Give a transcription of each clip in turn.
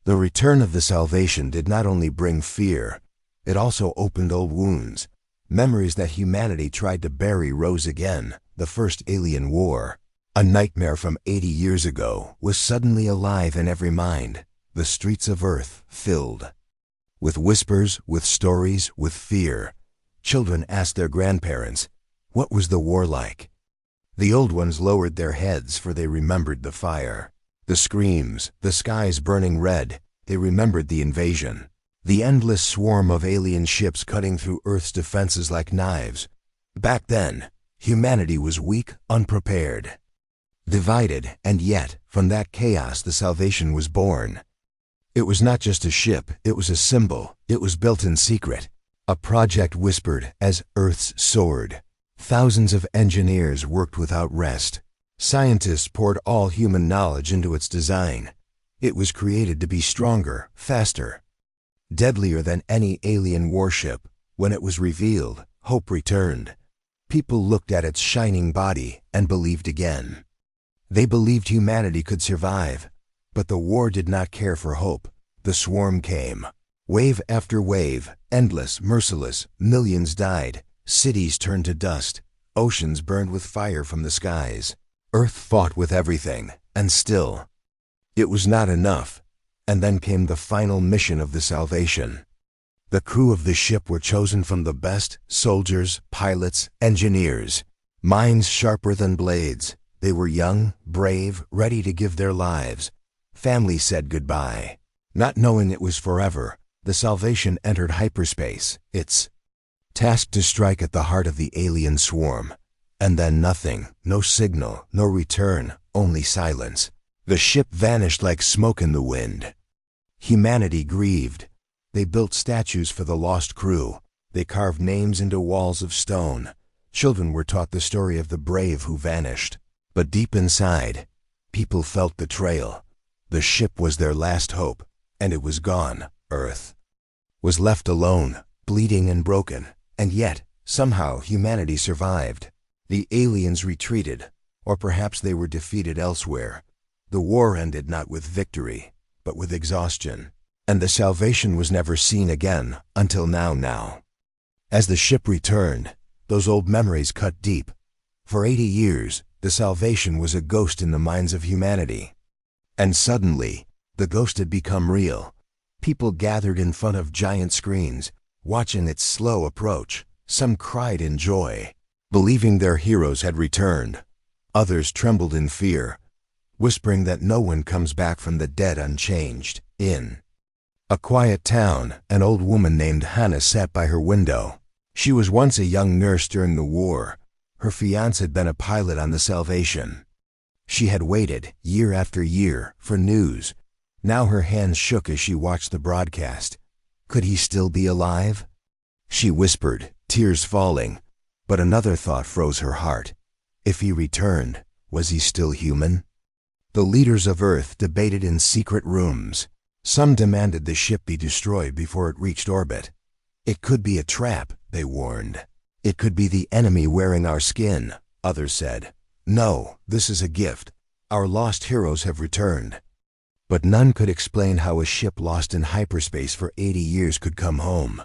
The return of the Salvation did not only bring fear, it also opened old wounds. Memories that humanity tried to bury rose again. The first alien war, a nightmare from 80 years ago, was suddenly alive in every mind. The streets of Earth filled with whispers, with stories, with fear. Children asked their grandparents, "What was the war like?" The old ones lowered their heads, for they remembered the fire, the screams, the skies burning red. They remembered the invasion, the endless swarm of alien ships cutting through Earth's defenses like knives. Back then, humanity was weak, unprepared, divided, and yet, from that chaos the Salvation was born. It was not just a ship, it was a symbol. It was built in secret, a project whispered as Earth's sword. Thousands of engineers worked without rest. Scientists poured all human knowledge into its design. It was created to be stronger, faster, deadlier than any alien warship. When it was revealed, hope returned. People looked at its shining body and believed again. They believed humanity could survive. But the war did not care for hope. The swarm came. Wave after wave, endless, merciless. Millions died. Cities turned to dust. Oceans burned with fire from the skies. Earth fought with everything, and still, it was not enough. And then came the final mission of the Salvation. The crew of the ship were chosen from the best: soldiers, pilots, engineers, minds sharper than blades. They were young, brave, ready to give their lives. Family said goodbye. Not knowing it was forever, the Salvation entered hyperspace, its task to strike at the heart of the alien swarm. And then nothing, no signal, no return, only silence. The ship vanished like smoke in the wind. Humanity grieved. They built statues for the lost crew. They carved names into walls of stone. Children were taught the story of the brave who vanished. But deep inside, people felt the trail. The ship was their last hope, and it was gone. Earth was left alone, bleeding and broken, and yet, somehow, humanity survived. The aliens retreated, or perhaps they were defeated elsewhere. The war ended not with victory, but with exhaustion, and the Salvation was never seen again until now. As the ship returned, those old memories cut deep. For 80 years, the Salvation was a ghost in the minds of humanity. And suddenly, the ghost had become real. People gathered in front of giant screens, watching its slow approach. Some cried in joy, believing their heroes had returned. Others trembled in fear, whispering that no one comes back from the dead unchanged. In a quiet town, an old woman named Hannah sat by her window. She was once a young nurse during the war. Her fiancé had been a pilot on the Salvation. She had waited, year after year, for news. Now her hands shook as she watched the broadcast. Could he still be alive? She whispered, tears falling. But another thought froze her heart. If he returned, was he still human? The leaders of Earth debated in secret rooms. Some demanded the ship be destroyed before it reached orbit. It could be a trap, they warned. It could be the enemy wearing our skin, others said. No, this is a gift. Our lost heroes have returned. But none could explain how a ship lost in hyperspace for 80 years could come home.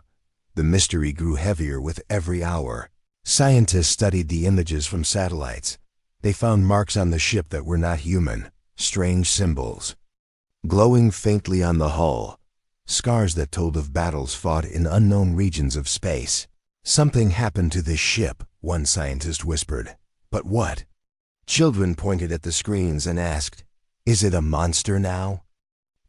The mystery grew heavier with every hour. Scientists studied the images from satellites. They found marks on the ship that were not human, strange symbols, glowing faintly on the hull, scars that told of battles fought in unknown regions of space. Something happened to this ship, one scientist whispered. But what? Children pointed at the screens and asked, "Is it a monster now?"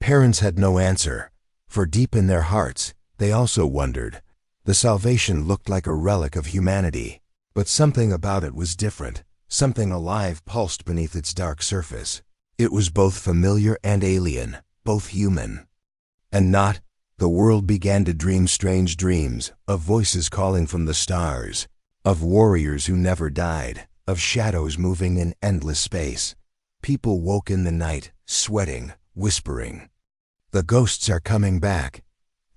Parents had no answer, for deep in their hearts, they also wondered. The Salvation looked like a relic of humanity, but something about it was different. Something alive pulsed beneath its dark surface. It was both familiar and alien, both human. And not, the world began to dream strange dreams, of voices calling from the stars, of warriors who never died, of shadows moving in endless space. People woke in the night, sweating, whispering, "The ghosts are coming back."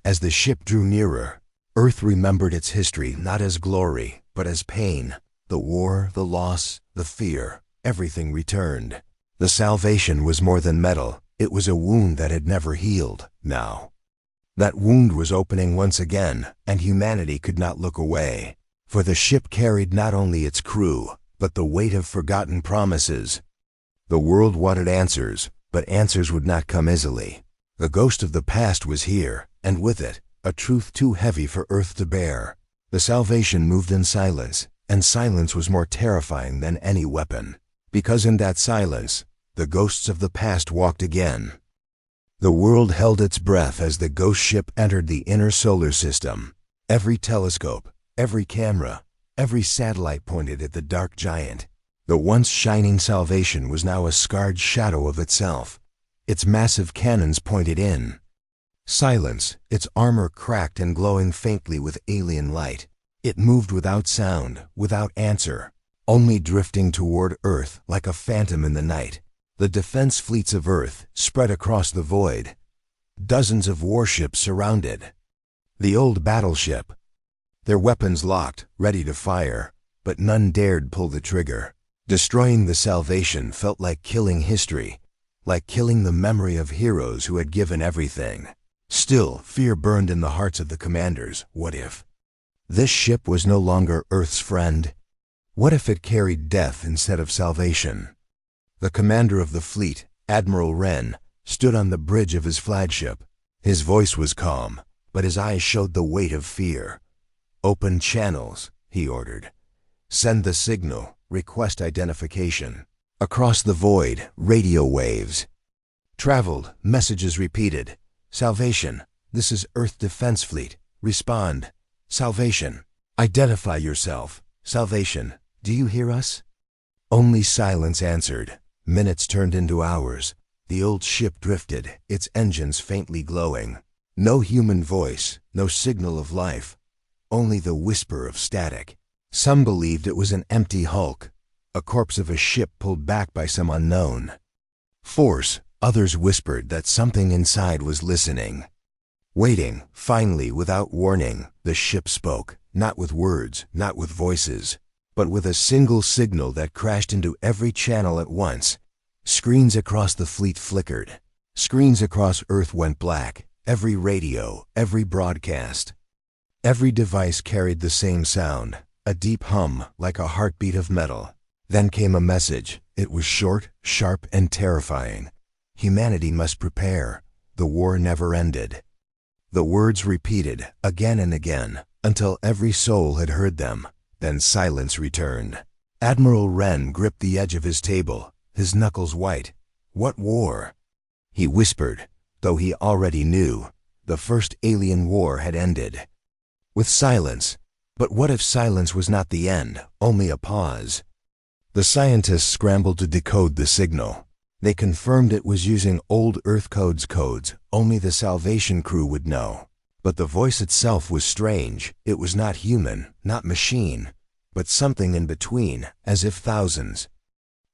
As the ship drew nearer, Earth remembered its history not as glory, but as pain. The war, the loss, the fear, everything returned. The Salvation was more than metal. It was a wound that had never healed, now. That wound was opening once again, and humanity could not look away. For the ship carried not only its crew, but the weight of forgotten promises. The world wanted answers, but answers would not come easily. The ghost of the past was here, and with it, a truth too heavy for Earth to bear. The Salvation moved in silence, and silence was more terrifying than any weapon. Because in that silence, the ghosts of the past walked again. The world held its breath as the ghost ship entered the inner solar system. Every telescope, every camera, every satellite pointed at the dark giant. The once shining Salvation was now a scarred shadow of itself. Its massive cannons pointed in. Silence, its armor cracked and glowing faintly with alien light. It moved without sound, without answer, only drifting toward Earth like a phantom in the night. The defense fleets of Earth spread across the void. Dozens of warships surrounded the old battleship. Their weapons locked, ready to fire, but none dared pull the trigger. Destroying the Salvation felt like killing history, like killing the memory of heroes who had given everything. Still, fear burned in the hearts of the commanders. What if this ship was no longer Earth's friend? What if it carried death instead of salvation? The commander of the fleet, Admiral Wren, stood on the bridge of his flagship. His voice was calm, but his eyes showed the weight of fear. "Open channels," he ordered. "Send the signal, request identification." Across the void, radio waves traveled, messages repeated. "Salvation, this is Earth Defense Fleet. Respond. Salvation, identify yourself. Salvation, do you hear us?" Only silence answered. Minutes turned into hours. The old ship drifted, its engines faintly glowing. No human voice, no signal of life, only the whisper of static. Some believed it was an empty hulk, a corpse of a ship pulled back by some unknown force. Others whispered that something inside was listening, waiting. Finally, without warning, the ship spoke, not with words, not with voices, but with a single signal that crashed into every channel at once. Screens across the fleet flickered. Screens across Earth went black. Every radio, every broadcast, every device carried the same sound, a deep hum like a heartbeat of metal. Then came a message. It was short, sharp, and terrifying. Humanity must prepare. The war never ended. The words repeated again and again until every soul had heard them. Then silence returned. Admiral Wren gripped the edge of his table, his knuckles white. "What war?" he whispered, though he already knew. The first alien war had ended. With silence. But what if silence was not the end, only a pause? The scientists scrambled to decode the signal. They confirmed it was using old Earth codes only the Salvation crew would know. But the voice itself was strange. It was not human, not machine, but something in between, as if thousands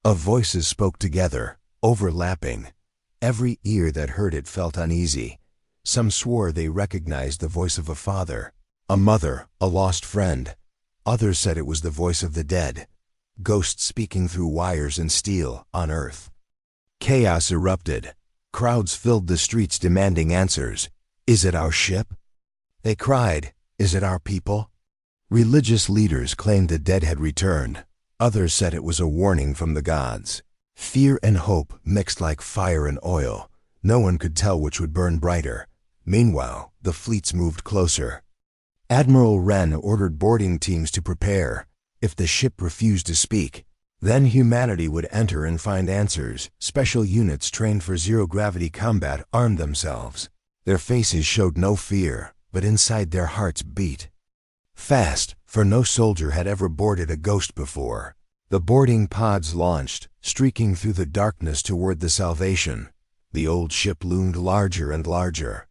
of voices spoke together, overlapping. Every ear that heard it felt uneasy. Some swore they recognized the voice of a father, a mother, a lost friend. Others said it was the voice of the dead, ghosts speaking through wires and steel on Earth. Chaos erupted. Crowds filled the streets demanding answers. Is it our ship? They cried. Is it our people? Religious leaders claimed the dead had returned. Others said it was a warning from the gods. Fear and hope mixed like fire and oil. No one could tell which would burn brighter. Meanwhile, the fleets moved closer. Admiral Wren ordered boarding teams to prepare. If the ship refused to speak, then humanity would enter and find answers. Special units trained for zero-gravity combat armed themselves. Their faces showed no fear, but inside their hearts beat fast, for no soldier had ever boarded a ghost before. The boarding pods launched, streaking through the darkness toward the Salvation. The old ship loomed larger and larger,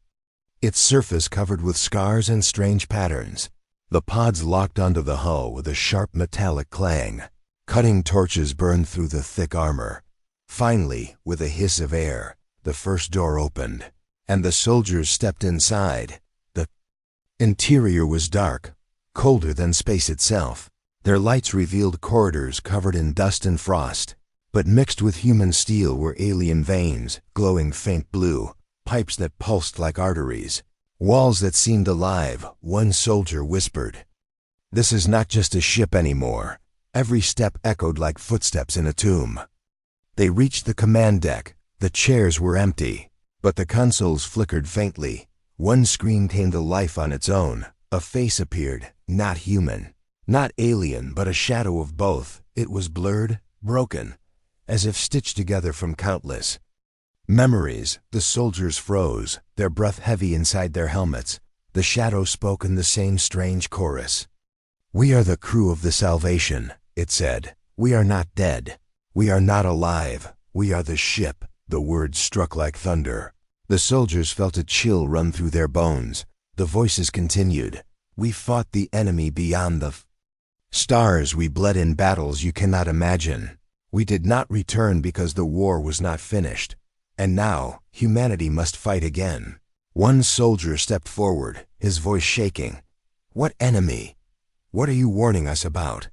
its surface covered with scars and strange patterns. The pods locked onto the hull with a sharp metallic clang. Cutting torches burned through the thick armor. Finally, with a hiss of air, the first door opened, and the soldiers stepped inside. The interior was dark, colder than space itself. Their lights revealed corridors covered in dust and frost. But mixed with human steel were alien veins, glowing faint blue, pipes that pulsed like arteries, walls that seemed alive. One soldier whispered, "This is not just a ship anymore." Every step echoed like footsteps in a tomb. They reached the command deck. The chairs were empty, but the consoles flickered faintly. One screen came to life on its own. A face appeared, not human, not alien, but a shadow of both. It was blurred, broken, as if stitched together from countless memories. The soldiers froze, their breath heavy inside their helmets. The shadow spoke in the same strange chorus. "We are the crew of the Salvation," it said. "We are not dead. We are not alive. We are the ship." The words struck like thunder. The soldiers felt a chill run through their bones. The voices continued. "We fought the enemy beyond the stars. We bled in battles you cannot imagine. We did not return because the war was not finished. And now, humanity must fight again." One soldier stepped forward, his voice shaking. "What enemy? What are you warning us about?"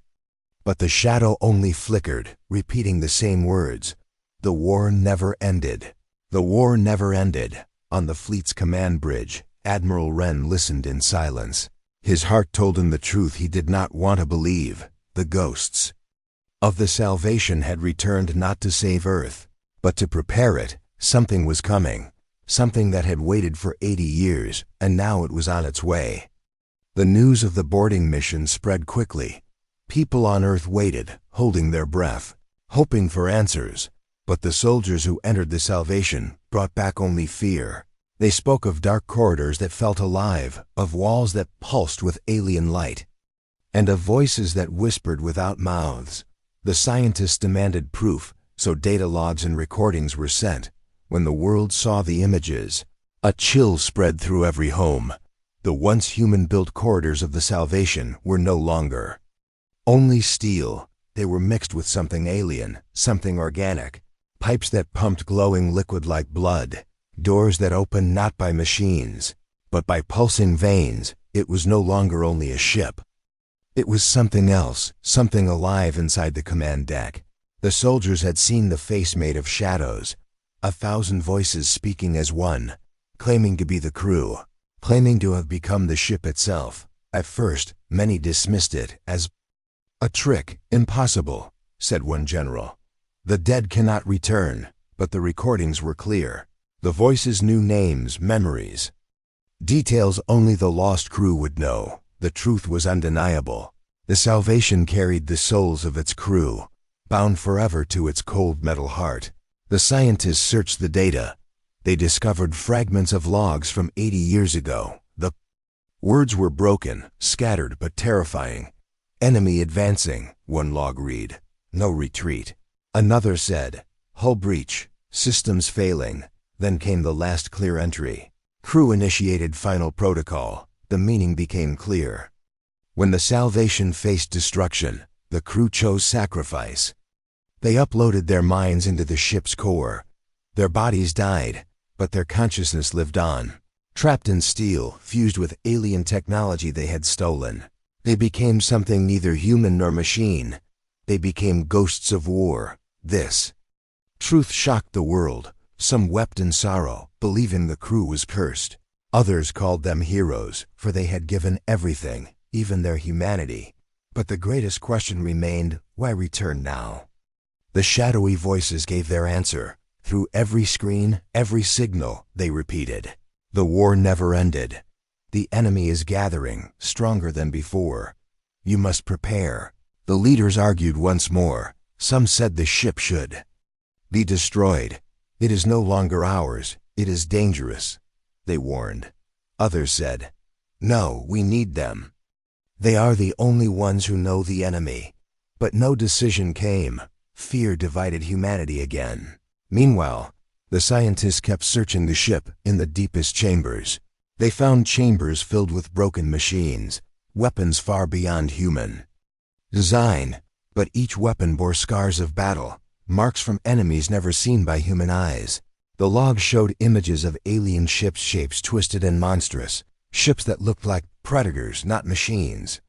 But the shadow only flickered, repeating the same words. "The war never ended. The war never ended." On the fleet's command bridge, Admiral Wren listened in silence. His heart told him the truth he did not want to believe. The ghosts of the Salvation had returned not to save Earth, but to prepare it. Something was coming, something that had waited for 80 years, and now it was on its way. The news of the boarding mission spread quickly. People on Earth waited, holding their breath, hoping for answers. But the soldiers who entered the Salvation brought back only fear. They spoke of dark corridors that felt alive, of walls that pulsed with alien light, and of voices that whispered without mouths. The scientists demanded proof, so data logs and recordings were sent. When the world saw the images, a chill spread through every home. The once human-built corridors of the Salvation were no longer only steel. They were mixed with something alien, something organic. Pipes that pumped glowing liquid like blood. Doors that opened not by machines, but by pulsing veins. It was no longer only a ship. It was something else, something alive inside the command deck. The soldiers had seen the face made of shadows. 1,000 voices speaking as one, claiming to be the crew, claiming to have become the ship itself. At first, many dismissed it as a trick. "Impossible," said one general. "The dead cannot return." But the recordings were clear. The voices knew names, memories, details only the lost crew would know. The truth was undeniable. The Salvation carried the souls of its crew, bound forever to its cold metal heart. The scientists searched the data. They discovered fragments of logs from 80 years ago. The words were broken, scattered but terrifying. "Enemy advancing," one log read. "No retreat." Another said, "Hull breach, systems failing." Then came the last clear entry. "Crew initiated final protocol." The meaning became clear. When the Salvation faced destruction, the crew chose sacrifice. They uploaded their minds into the ship's core. Their bodies died, but their consciousness lived on. Trapped in steel, fused with alien technology they had stolen. They became something neither human nor machine. They became ghosts of war. This truth shocked the world. Some wept in sorrow, believing the crew was cursed. Others called them heroes, for they had given everything, even their humanity. But the greatest question remained, why return now? The shadowy voices gave their answer. Through every screen, every signal, they repeated. The war never ended. The enemy is gathering, stronger than before. You must prepare. The leaders argued once more. Some said the ship should be destroyed. It is no longer ours. It is dangerous, they warned. Others said, no, we need them. They are the only ones who know the enemy. But no decision came. Fear divided humanity again. Meanwhile, the scientists kept searching the ship in the deepest chambers. They found chambers filled with broken machines, weapons far beyond human design, but each weapon bore scars of battle, marks from enemies never seen by human eyes. The logs showed images of alien ships, shapes twisted and monstrous, ships that looked like predators, not machines.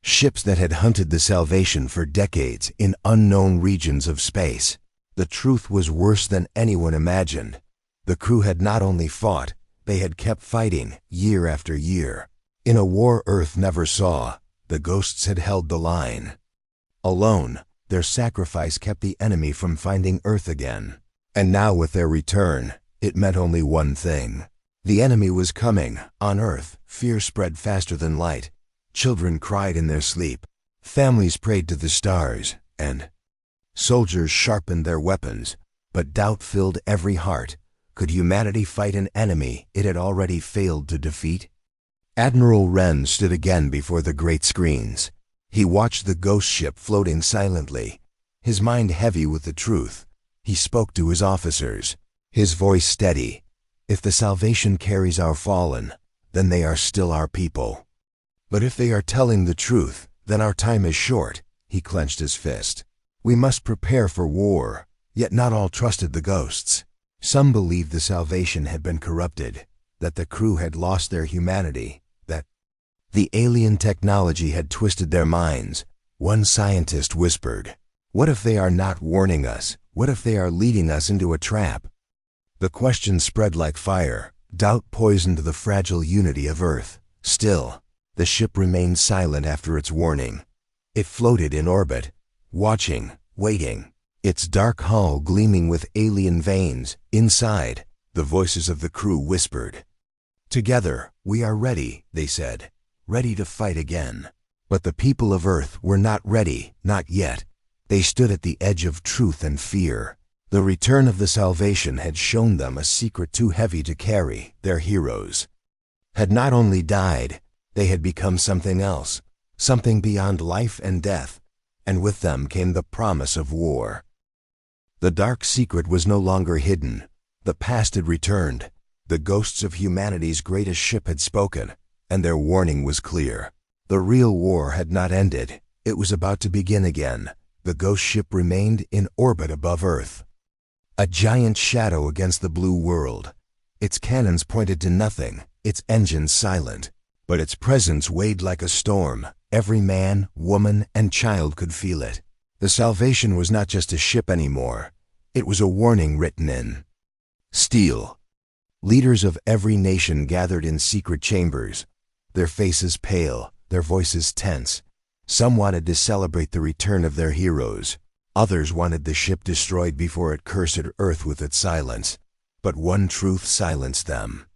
Ships that had hunted the Salvation for decades in unknown regions of space. The truth was worse than anyone imagined. The crew had not only fought, they had kept fighting, year after year. In a war Earth never saw, the ghosts had held the line. Alone, their sacrifice kept the enemy from finding Earth again. And now with their return, it meant only one thing. The enemy was coming. On Earth, fear spread faster than light. Children cried in their sleep. Families prayed to the stars, and soldiers sharpened their weapons, but doubt filled every heart. Could humanity fight an enemy it had already failed to defeat? Admiral Wren stood again before the great screens. He watched the ghost ship floating silently, his mind heavy with the truth. He spoke to his officers, his voice steady. If the Salvation carries our fallen, then they are still our people. But if they are telling the truth, then our time is short. He clenched his fist. We must prepare for war, yet not all trusted the ghosts. Some believed the Salvation had been corrupted, that the crew had lost their humanity, that the alien technology had twisted their minds. One scientist whispered, "What if they are not warning us? What if they are leading us into a trap?" The question spread like fire. Doubt poisoned the fragile unity of Earth. Still, the ship remained silent after its warning. It floated in orbit, watching, waiting, its dark hull gleaming with alien veins. Inside, the voices of the crew whispered. "Together, we are ready," they said, "ready to fight again." But the people of Earth were not ready, not yet. They stood at the edge of truth and fear. The return of the Salvation had shown them a secret too heavy to carry. Their heroes had not only died, they had become something else, something beyond life and death, and with them came the promise of war. The dark secret was no longer hidden. The past had returned. The ghosts of humanity's greatest ship had spoken, and their warning was clear. The real war had not ended. It was about to begin again. The ghost ship remained in orbit above Earth, a giant shadow against the blue world. Its cannons pointed to nothing, its engines silent, but its presence weighed like a storm. Every man, woman, and child could feel it. The Salvation was not just a ship anymore. It was a warning written in steel. Leaders of every nation gathered in secret chambers, their faces pale, their voices tense. Some wanted to celebrate the return of their heroes. Others wanted the ship destroyed before it cursed Earth with its silence. But one truth silenced them.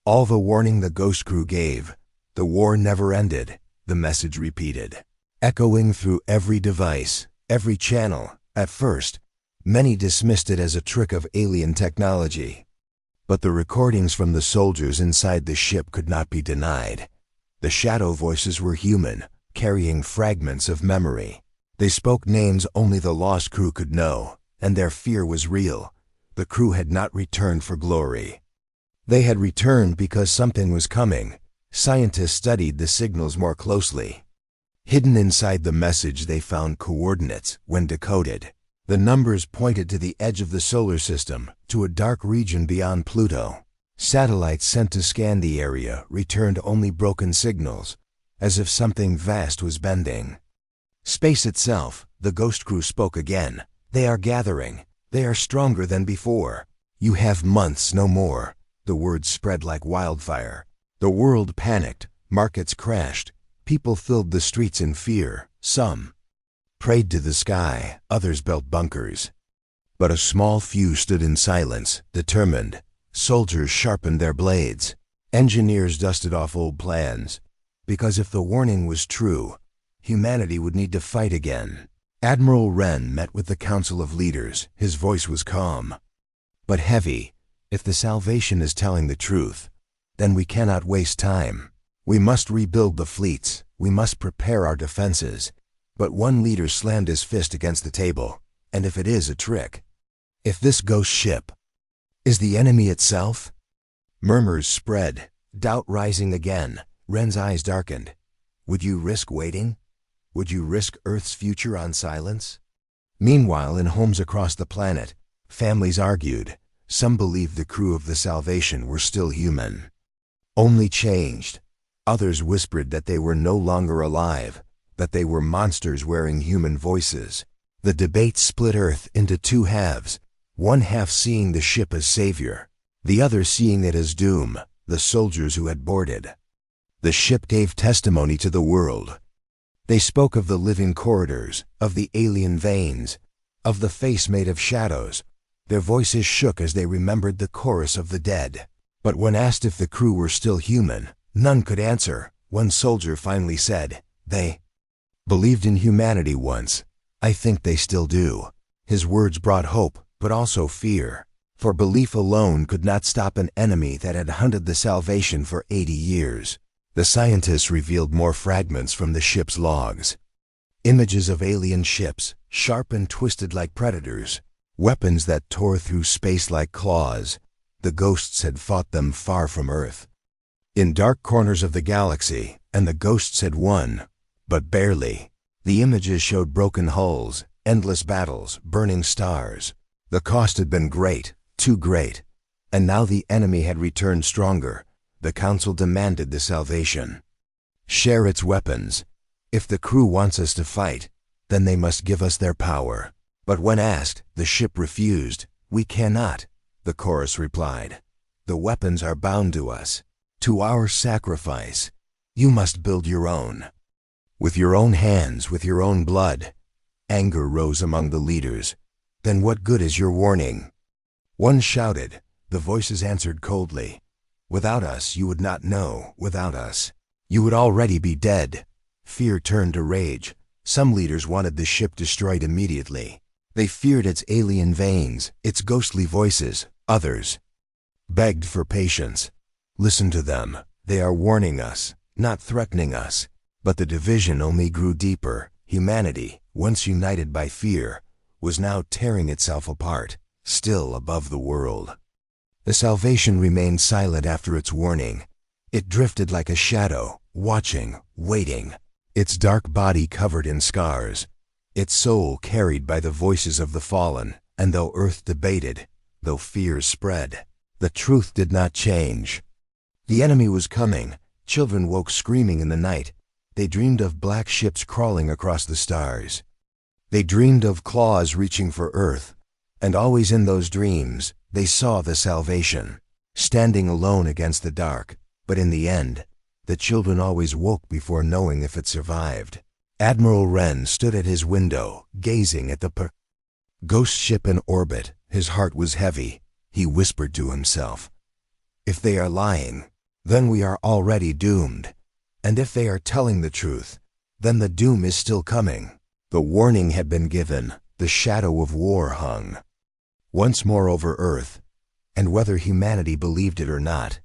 All the warning the ghost crew gave, the war never ended, the message repeated, echoing through every device, every channel. At first, many dismissed it as a trick of alien technology. But the recordings from the soldiers inside the ship could not be denied. The shadow voices were human, carrying fragments of memory. They spoke names only the lost crew could know, and their fear was real. The crew had not returned for glory. They had returned because something was coming. Scientists studied the signals more closely. Hidden inside the message they found coordinates. When decoded, the numbers pointed to the edge of the solar system, to a dark region beyond Pluto. Satellites sent to scan the area returned only broken signals, as if something vast was bending. Space itself, the ghost crew spoke again. They are gathering. They are stronger than before. You have months, no more. The words spread like wildfire. The world panicked. Markets crashed. People filled the streets in fear. Some prayed to the sky. Others built bunkers. But a small few stood in silence, determined. Soldiers sharpened their blades. Engineers dusted off old plans. Because if the warning was true, humanity would need to fight again. Admiral Wren met with the Council of Leaders. His voice was calm, but heavy. If the Salvation is telling the truth, then we cannot waste time. We must rebuild the fleets. We must prepare our defenses. But one leader slammed his fist against the table. And if it is a trick, if this ghost ship is the enemy itself? Murmurs spread, doubt rising again. Wren's eyes darkened. Would you risk waiting? Would you risk Earth's future on silence? Meanwhile, in homes across the planet, families argued. Some believed the crew of the Salvation were still human, only changed. Others whispered that they were no longer alive, that they were monsters wearing human voices. The debate split Earth into two halves, one half seeing the ship as savior, the other seeing it as doom, the soldiers who had boarded. The ship gave testimony to the world. They spoke of the living corridors, of the alien veins, of the face made of shadows. Their voices shook as they remembered the chorus of the dead. But when asked if the crew were still human, none could answer. One soldier finally said, "They believed in humanity once. I think they still do." His words brought hope, but also fear. For belief alone could not stop an enemy that had hunted the Salvation for 80 years. The scientists revealed more fragments from the ship's logs. Images of alien ships, sharp and twisted like predators. Weapons that tore through space like claws. The ghosts had fought them far from Earth, in dark corners of the galaxy, and the ghosts had won, but barely. The images showed broken hulls, endless battles, burning stars. The cost had been great, too great, and now the enemy had returned stronger. The Council demanded the Salvation share its weapons. If the crew wants us to fight, then they must give us their power. But when asked, the ship refused. "We cannot," the chorus replied. "The weapons are bound to us, to our sacrifice. You must build your own. With your own hands, with your own blood." Anger rose among the leaders. "Then what good is your warning?" One shouted. The voices answered coldly. "Without us, you would not know. Without us, you would already be dead." Fear turned to rage. Some leaders wanted the ship destroyed immediately. They feared its alien veins, its ghostly voices. Others begged for patience. "Listen to them. They are warning us, not threatening us." But the division only grew deeper. Humanity, once united by fear, was now tearing itself apart, still above the world. The Salvation remained silent after its warning. It drifted like a shadow, watching, waiting, its dark body covered in scars, its soul carried by the voices of the fallen. And though Earth debated, though fears spread, the truth did not change. The enemy was coming. Children woke screaming in the night. They dreamed of black ships crawling across the stars. They dreamed of claws reaching for Earth. And always in those dreams, they saw the Salvation, standing alone against the dark. But in the end, the children always woke before knowing if it survived. Admiral Wren stood at his window, gazing at the ghost ship in orbit. His heart was heavy. He whispered to himself, "If they are lying, then we are already doomed. And if they are telling the truth, then the doom is still coming." The warning had been given. The shadow of war hung once more over Earth, and whether humanity believed it or not,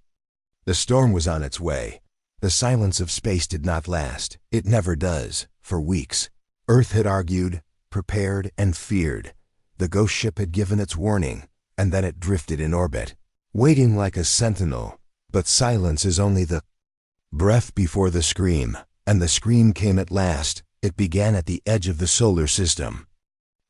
the storm was on its way. The silence of space did not last. It never does. For weeks, Earth had argued, prepared, and feared. The ghost ship had given its warning, and then it drifted in orbit, waiting like a sentinel. But silence is only the breath before the scream, and the scream came at last. It began at the edge of the solar system,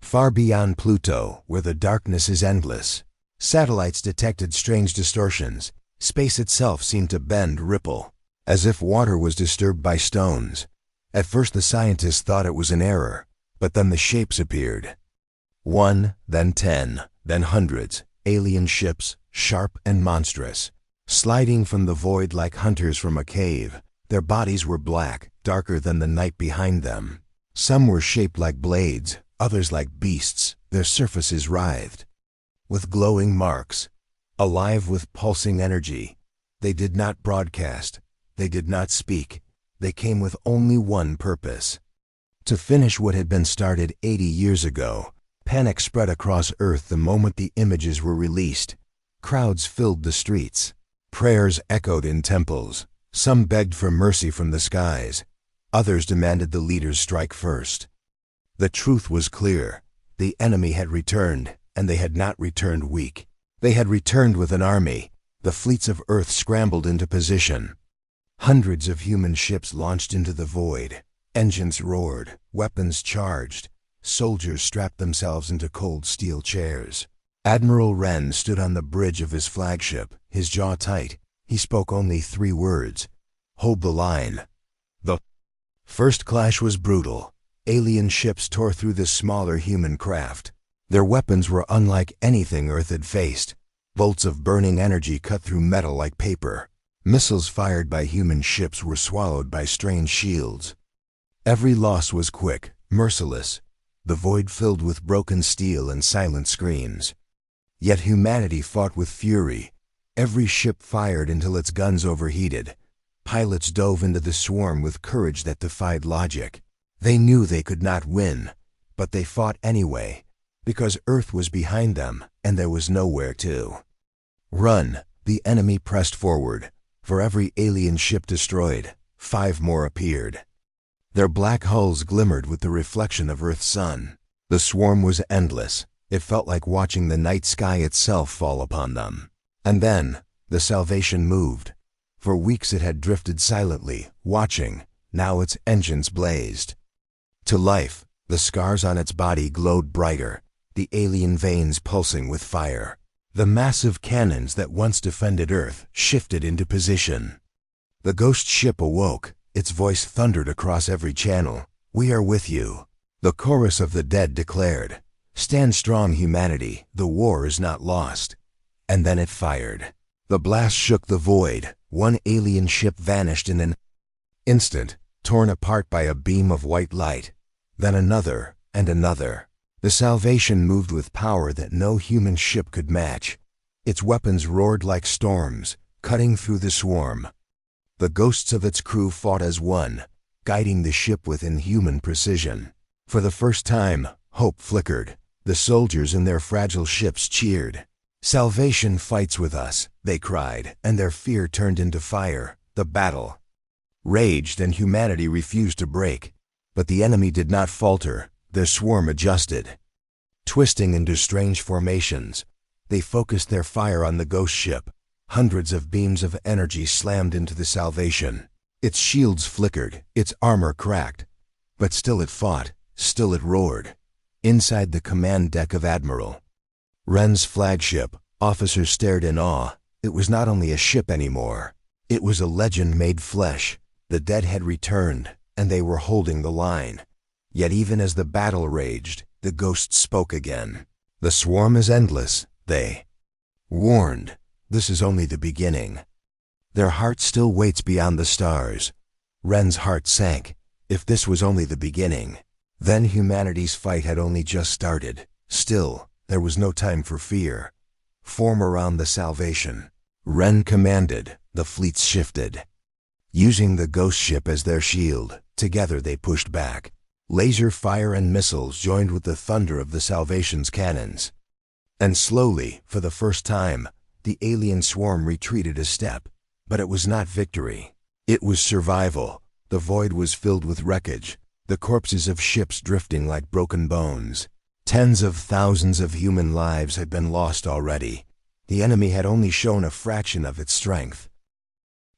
far beyond Pluto, where the darkness is endless. Satellites detected strange distortions. Space itself seemed to bend, ripple, as if water was disturbed by stones. At first the scientists thought it was an error, but then the shapes appeared. 1, then 10, then hundreds, alien ships, sharp and monstrous, sliding from the void like hunters from a cave. Their bodies were black, darker than the night behind them. Some were shaped like blades, others like beasts. Their surfaces writhed, with glowing marks, alive with pulsing energy. They did not broadcast. They did not speak. They came with only one purpose: to finish what had been started 80 years ago. Panic spread across Earth the moment the images were released. Crowds filled the streets. Prayers echoed in temples. Some begged for mercy from the skies. Others demanded the leaders strike first. The truth was clear. The enemy had returned, and they had not returned weak. They had returned with an army. The fleets of Earth scrambled into position. Hundreds of human ships launched into the void. Engines roared, weapons charged. Soldiers strapped themselves into cold steel chairs. Admiral Wren stood on the bridge of his flagship, his jaw tight. He spoke only 3 words: "Hold the line." The first clash was brutal. alien ships tore through the smaller human craft. Their weapons were unlike anything Earth had faced. Bolts of burning energy cut through metal like paper. Missiles fired by human ships were swallowed by strange shields. Every loss was quick, merciless, the void filled with broken steel and silent screams. Yet humanity fought with fury. Every ship fired until its guns overheated. Pilots dove into the swarm with courage that defied logic. They knew they could not win, but they fought anyway, because Earth was behind them and there was nowhere to run. The enemy pressed forward. For every alien ship destroyed, 5 more appeared. Their black hulls glimmered with the reflection of Earth's sun. The swarm was endless. It felt like watching the night sky itself fall upon them. And then, the Salvation moved. For weeks it had drifted silently, watching. Now its engines blazed to life. The scars on its body glowed brighter, the alien veins pulsing with fire. The massive cannons that once defended Earth shifted into position. The ghost ship awoke. Its voice thundered across every channel. "We are with you." The chorus of the dead declared, "Stand strong, humanity, the war is not lost." And then it fired. The blast shook the void. One alien ship vanished in an instant, torn apart by a beam of white light. Then another, and another. The Salvation moved with power that no human ship could match. Its weapons roared like storms, cutting through the swarm. The ghosts of its crew fought as one, guiding the ship with inhuman precision. For the first time, hope flickered. The soldiers in their fragile ships cheered. "Salvation fights with us," they cried, and their fear turned into fire. The battle raged and humanity refused to break. But the enemy did not falter. Their swarm adjusted. Twisting into strange formations, they focused their fire on the ghost ship. Hundreds of beams of energy slammed into the Salvation. Its shields flickered, its armor cracked. But still it fought, still it roared. Inside the command deck of Admiral Wren's flagship, officers stared in awe. It was not only a ship anymore. It was a legend made flesh. The dead had returned, and they were holding the line. Yet even as the battle raged, the ghosts spoke again. "The swarm is endless," they warned. "This is only the beginning." Their heart still waits beyond the stars. Wren's heart sank. If this was only the beginning, then humanity's fight had only just started. Still, there was no time for fear. "Form around the Salvation," Wren commanded. The fleets shifted. Using the ghost ship as their shield, together they pushed back. Laser fire and missiles joined with the thunder of the Salvation's cannons. And slowly, for the first time, the alien swarm retreated a step. But it was not victory. It was survival. The void was filled with wreckage, the corpses of ships drifting like broken bones. Tens of thousands of human lives had been lost already. The enemy had only shown a fraction of its strength.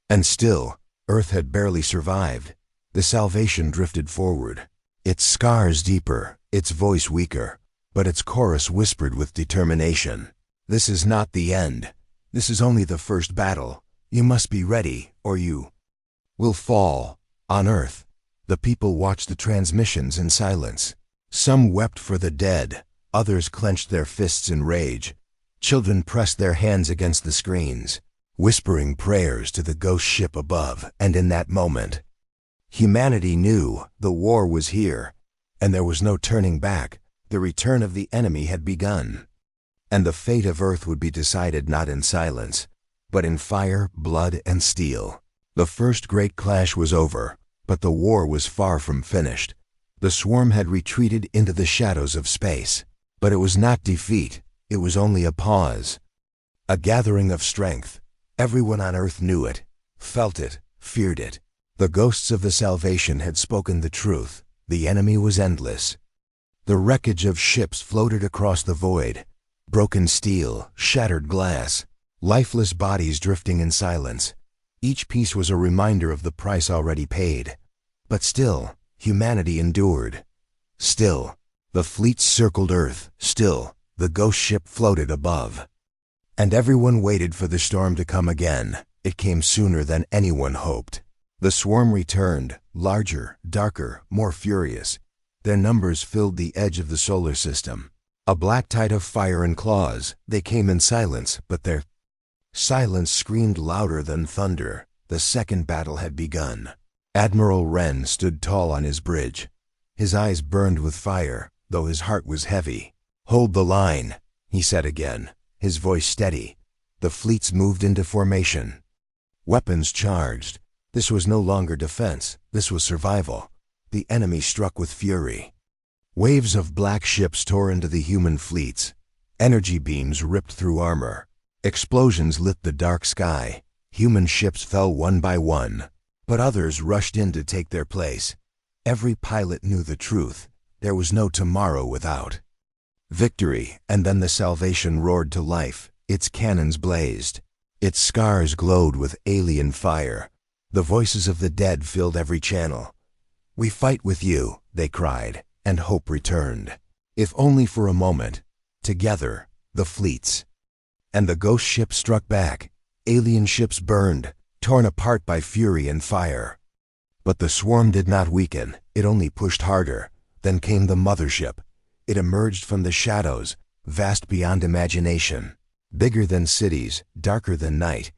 And still, Earth had barely survived. The Salvation drifted forward, its scars deeper, its voice weaker, but its chorus whispered with determination. "This is not the end. This is only the first battle. You must be ready, or you will fall." On Earth, the people watched the transmissions in silence. Some wept for the dead, others clenched their fists in rage. Children pressed their hands against the screens, whispering prayers to the ghost ship above. And in that moment, humanity knew the war was here, and there was no turning back. The return of the enemy had begun. And the fate of Earth would be decided not in silence, but in fire, blood, and steel. The first great clash was over, but the war was far from finished. The swarm had retreated into the shadows of space. But it was not defeat, it was only a pause. A gathering of strength. Everyone on Earth knew it, felt it, feared it. The ghosts of the Salvation had spoken the truth. The enemy was endless. The wreckage of ships floated across the void. Broken steel, shattered glass, lifeless bodies drifting in silence. Each piece was a reminder of the price already paid. But still, humanity endured. Still, the fleets circled Earth. Still, the ghost ship floated above. And everyone waited for the storm to come again. It came sooner than anyone hoped. The swarm returned, larger, darker, more furious. Their numbers filled the edge of the solar system. A black tide of fire and claws. They came in silence, but their silence screamed louder than thunder. The second battle had begun. Admiral Wren stood tall on his bridge. His eyes burned with fire, though his heart was heavy. "Hold the line," he said again, his voice steady. The fleets moved into formation. Weapons charged. This was no longer defense, this was survival. The enemy struck with fury. Waves of black ships tore into the human fleets. Energy beams ripped through armor. Explosions lit the dark sky. Human ships fell one by one, but others rushed in to take their place. Every pilot knew the truth. There was no tomorrow without victory, and then the Salvation roared to life. Its cannons blazed. Its scars glowed with alien fire. The voices of the dead filled every channel. "We fight with you," they cried, and hope returned. If only for a moment. Together, the fleets. And the ghost ship struck back. Alien ships burned, torn apart by fury and fire. But the swarm did not weaken, it only pushed harder. Then came the mothership. It emerged from the shadows, vast beyond imagination. Bigger than cities, darker than night.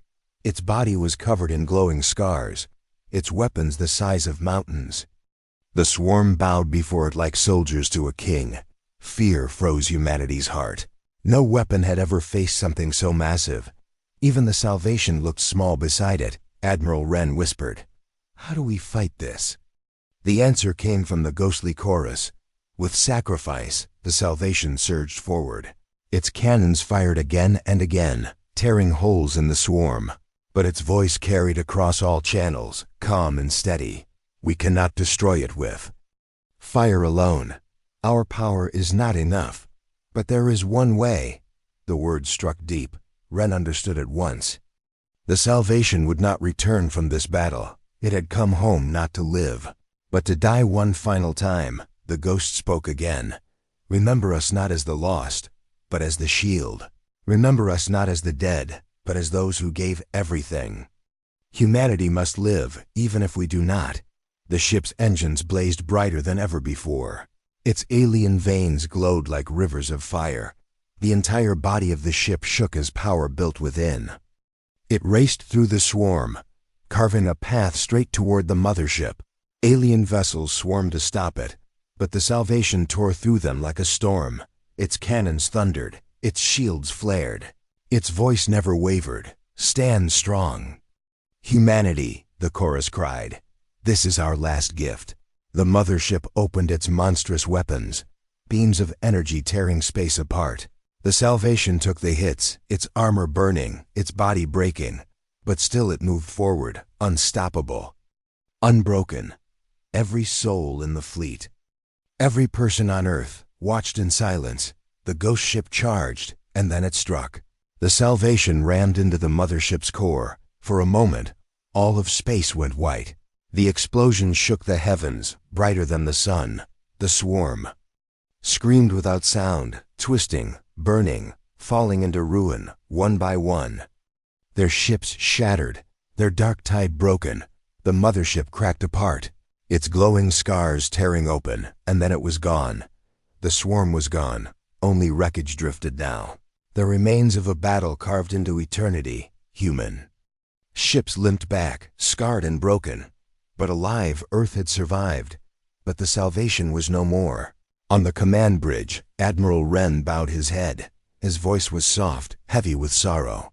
Its body was covered in glowing scars, its weapons the size of mountains. The swarm bowed before it like soldiers to a king. Fear froze humanity's heart. No weapon had ever faced something so massive. Even the Salvation looked small beside it. Admiral Wren whispered, "How do we fight this?" The answer came from the ghostly chorus. With sacrifice, the Salvation surged forward. Its cannons fired again and again, tearing holes in the swarm. But its voice carried across all channels, calm and steady. "We cannot destroy it with fire alone. Our power is not enough. But there is one way." The words struck deep. Wren understood at once. The Salvation would not return from this battle. It had come home not to live, but to die one final time. The ghost spoke again. "Remember us not as the lost, but as the shield. Remember us not as the dead, but as those who gave everything. Humanity must live, even if we do not." The ship's engines blazed brighter than ever before. Its alien veins glowed like rivers of fire. The entire body of the ship shook as power built within. It raced through the swarm, carving a path straight toward the mothership. Alien vessels swarmed to stop it, but the Salvation tore through them like a storm. Its cannons thundered, its shields flared. Its voice never wavered. "Stand strong." "Humanity," the chorus cried. "This is our last gift." The mothership opened its monstrous weapons, beams of energy tearing space apart. The Salvation took the hits, its armor burning, its body breaking, but still it moved forward, unstoppable, unbroken. Every soul in the fleet, every person on Earth, watched in silence. The ghost ship charged, and then it struck. The Salvation rammed into the mothership's core. For a moment, all of space went white. The explosion shook the heavens, brighter than the sun. The swarm screamed without sound, twisting, burning, falling into ruin, one by one. Their ships shattered, their dark tide broken. The mothership cracked apart, its glowing scars tearing open, and then it was gone. The swarm was gone, only wreckage drifted now. The remains of a battle carved into eternity, human. Ships limped back, scarred and broken. But alive, Earth had survived. But the Salvation was no more. On the command bridge, Admiral Wren bowed his head. His voice was soft, heavy with sorrow.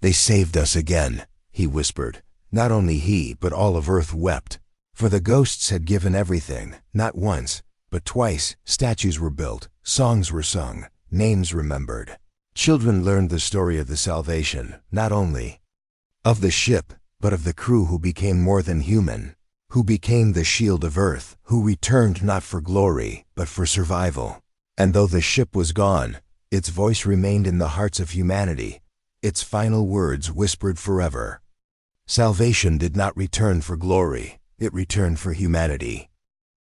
"They saved us again," he whispered. Not only he, but all of Earth wept. For the ghosts had given everything, not once, but twice. Statues were built, songs were sung, names remembered. Children learned the story of the Salvation, not only of the ship, but of the crew who became more than human, who became the shield of Earth, who returned not for glory, but for survival. And though the ship was gone, its voice remained in the hearts of humanity, its final words whispered forever. Salvation did not return for glory, it returned for humanity.